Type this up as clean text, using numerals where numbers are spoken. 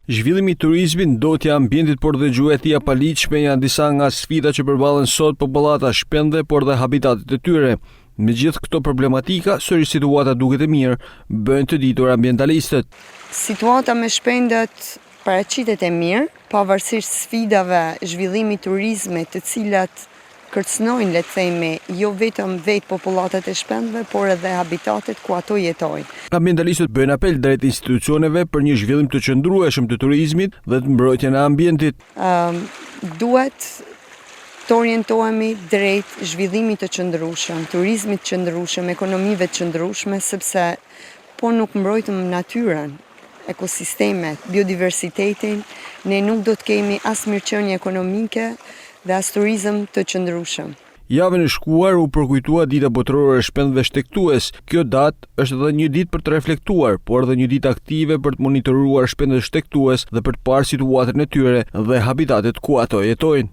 Zhvillimi i turizmit, ndotja e ambientit por dhe gjuetia e paligjshme janë disa nga sfidat që përballen sot popullat shpendëve por dhe habitatet e tyre. Me gjithë këto problematika, sërish situata duket e mirë, bëjnë të ditur ambientalistët. Situata me shpendët paraqitet e mirë, pavarësisht sfidave zhvillimit turizmit, të cilat kërcënojnë, le të themi, jo vetëm vetë popullatët e shpendëve, por edhe habitatet ku ato jetojnë. Ambientalistët bëjnë apel drejt institucioneve për një zhvillim të qëndrueshëm të turizmit dhe të mbrojtjen e ambientit. Duhet të orientohemi drejt zhvillimit të qëndrueshëm, turizmit të qëndrueshëm, ekonomive të qëndrueshme, sepse po nuk mbrojtëm natyrën, ekosistemet, biodiversitetin, ne nuk do të kemi as mirëqenie ekonomike dhe as turizëm të qëndrueshëm. Javën e shkuar u përkujtua Dita Botërore e Shpendëve Shtektues. Kjo datë është edhe një ditë për të reflektuar, por edhe një ditë aktive për të monitoruar shpendët shtektues dhe për të parë situatën e tyre dhe habitatet ku ato jetojnë.